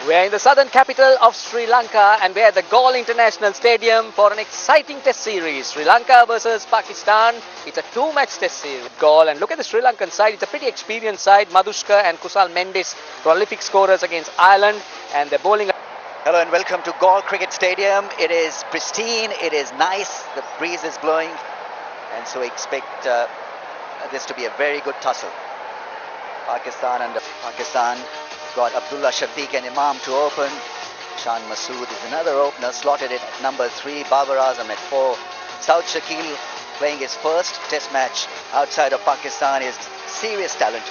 We're in the southern capital of Sri Lanka and we're at the Galle International Stadium for an exciting test series. Sri Lanka versus Pakistan. It's a two-match test series. Galle, and look at the Sri Lankan side. It's a pretty experienced side. Madhushka and Kusal Mendis, prolific scorers against Ireland, and they're bowling. Hello and welcome to Galle Cricket Stadium. It is pristine, it is nice, the breeze is blowing, and so we expect this to be a very good tussle. Pakistan got Abdullah Shafiq and Imam to open. Shan Masood is another opener, slotted in at number 3. Babar Azam at 4. Saud Shakil playing his first test match outside of Pakistan is serious talent.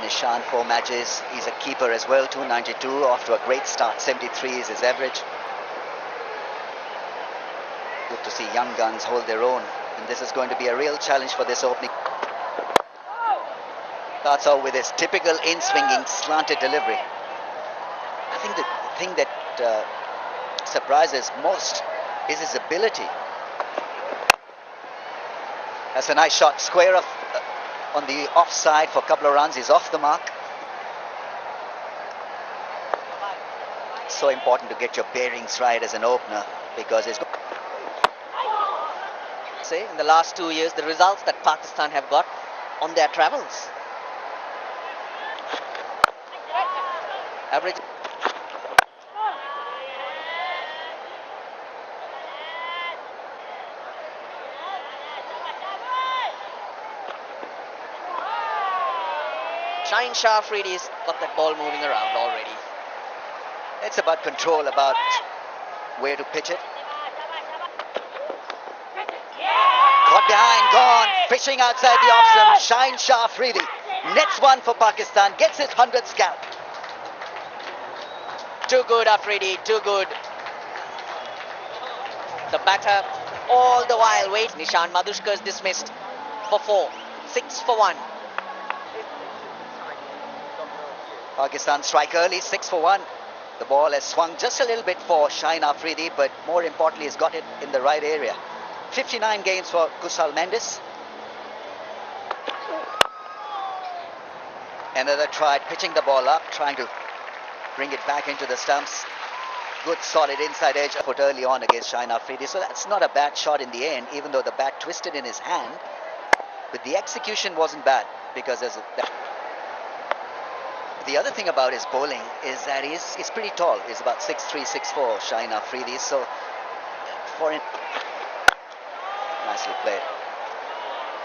Nishan 4 matches, he's a keeper as well, 292, off to a great start, 73 is his average. Good to see young guns hold their own, and this is going to be a real challenge for this opening. Starts out with his typical in-swinging slanted delivery. I think the thing that surprises most is his ability. That's a nice shot, square off on the offside for a couple of runs. He's off the mark. So important to get your bearings right as an opener, because it's say in the last 2 years the results that Pakistan have got on their travels. Average. Shaheen Shah Afridi's got that ball moving around already. It's about control, about where to pitch it. Caught behind, gone, fishing outside the off stump. Shaheen Shah Afridi nets one for Pakistan, gets his 100th scalp. Too good, Afridi, too good. The batter all the while waits. Nishan Madhushka is dismissed for 4. 6 for 1. Pakistan strike early, 6 for 1. The ball has swung just a little bit for Shaheen Afridi, but more importantly, he's got it in the right area. 59 games for Kusal Mendis. Another try, pitching the ball up, trying to bring it back into the stumps. Good solid inside edge put early on against Shaheen Afridi. So that's not a bad shot in the end, even though the bat twisted in his hand. But the execution wasn't bad, because there's the other thing about his bowling is that he's pretty tall. He's about 6'3", 6'4", Shaheen Afridi. So for him, nicely played.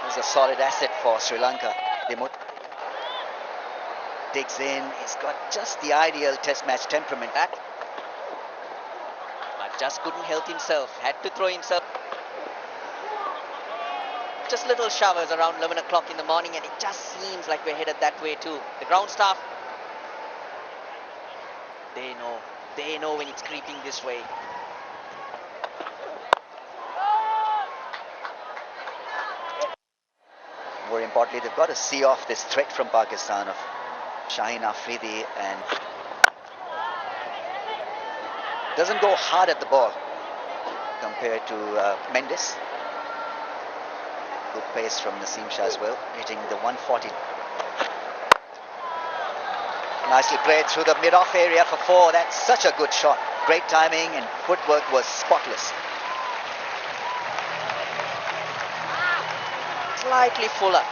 He's a solid asset for Sri Lanka. Digs in, he's got just the ideal test match temperament. But just couldn't help himself, had to throw himself. Just little showers around 11 o'clock in the morning, and it just seems like we're headed that way too. The ground staff, they know when it's creeping this way. More importantly, they've got to see off this threat from Pakistan of Shaheen Afridi, and doesn't go hard at the ball compared to Mendis. Good pace from Naseem Shah as well, hitting the 140. Nicely played through the mid-off area for 4. That's such a good shot. Great timing, and footwork was spotless. Slightly fuller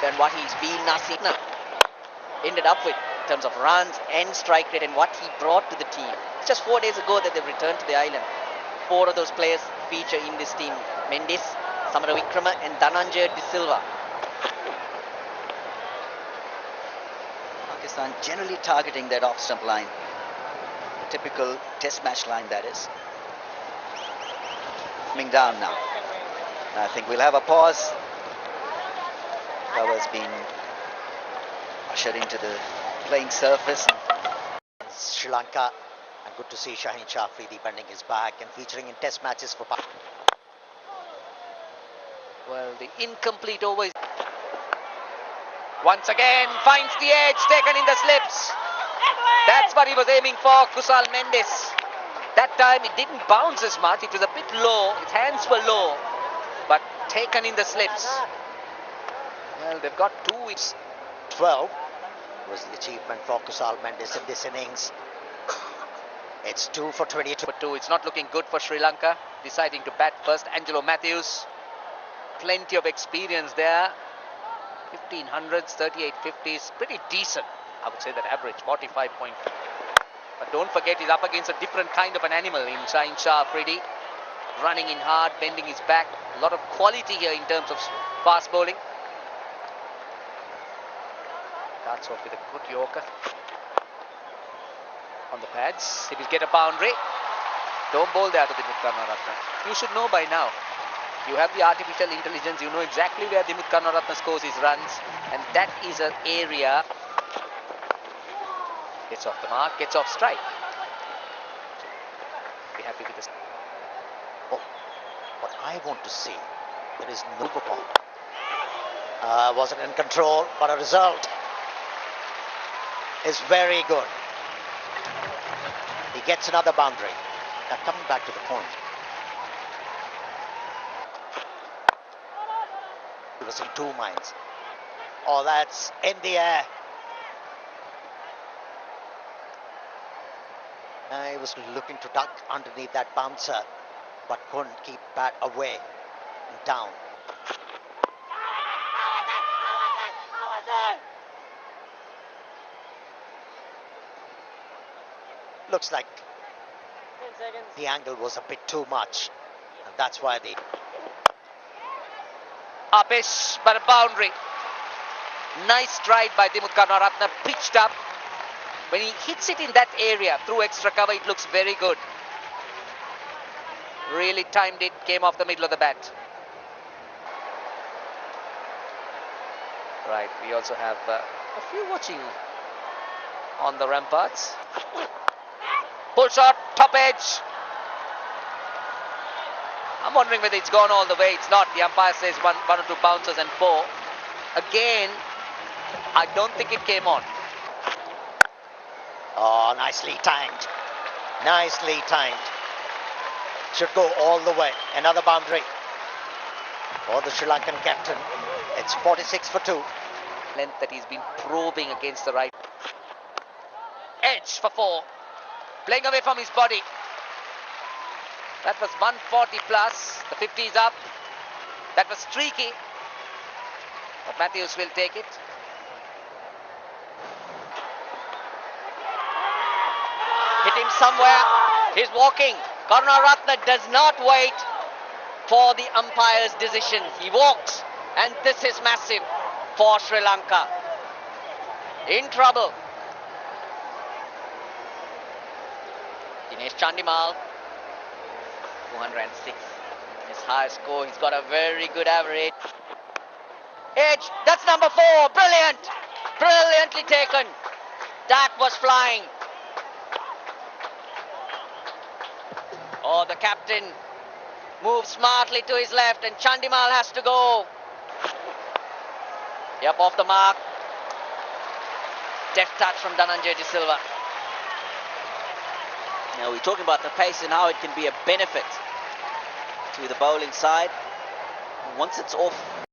than what he's been Naseem ended up with in terms of runs and strike rate and what he brought to the team. It's just 4 days ago that they've returned to the island. 4 of those players feature in this team: Mendis, Samara Wickrama and Dhananjaya De Silva. Pakistan generally targeting that off-stump line. The typical test match line, that is. Coming down now. I think we'll have a pause. Cover's been ushered into the playing surface. Sri Lanka, and good to see Shaheen Shah Afridi bending his back and featuring in test matches for Pakistan. Well, the incomplete over is once again finds the edge, taken in the slips. That's what he was aiming for, Kusal Mendis. That time it didn't bounce as much, it was a bit low, his hands were low, but taken in the slips. Well, they've got 2 weeks. 12. was the achievement for Kusal Mendes in this innings. It's 2 for 22. For 2, it's not looking good for Sri Lanka. Deciding to bat first, Angelo Matthews. Plenty of experience there. 1500s, 3850s, pretty decent. I would say that average, 45 point. But don't forget, he's up against a different kind of an animal in Shaheen Shah Afridi. Running in hard, bending his back. A lot of quality here in terms of fast bowling. Starts off with a good Yorker. On the pads, he will get a boundary. Don't bowl there to Dimit Karnaratne. You should know by now. You have the artificial intelligence, you know exactly where Dimit Karnaratne scores his runs, and that is an area. Gets off the mark, gets off strike. Be happy with this. Oh, what I want to see, there is no ball. Wasn't in control, but a result is very good. He gets another boundary. Now coming back to the point. He was in 2 minds. Oh, that's in the air. He was looking to duck underneath that bouncer, but couldn't keep bat away and down. Looks like the angle was a bit too much, and that's why they... Upish, but a boundary. Nice stride by Dimit Karnaratne, pitched up. When he hits it in that area through extra cover, it looks very good. Really timed it, came off the middle of the bat. Right, we also have a few watching on the ramparts. Pull shot, top edge. I'm wondering whether it's gone all the way. It's not. The umpire says one or two bounces and 4. Again, I don't think it came on. Oh, nicely timed. Nicely timed. Should go all the way. Another boundary for the Sri Lankan captain. It's 46 for 2. Length that he's been probing against the right. Edge for 4. Playing away from his body. That was 140 plus. The 50 is up. That was streaky. But Matthews will take it. Hit him somewhere. He's walking. Karnaratne does not wait for the umpire's decision. He walks. And this is massive for Sri Lanka. In trouble. Dinesh Chandimal. 206. His highest score. He's got a very good average. Edge. That's number 4. Brilliant. Brilliantly taken. That was flying. Oh, the captain moves smartly to his left and Chandimal has to go. Yep, off the mark. Deft touch from Dhananjay De Silva. Now we're talking about the pace and how it can be a benefit to the bowling side. Once it's off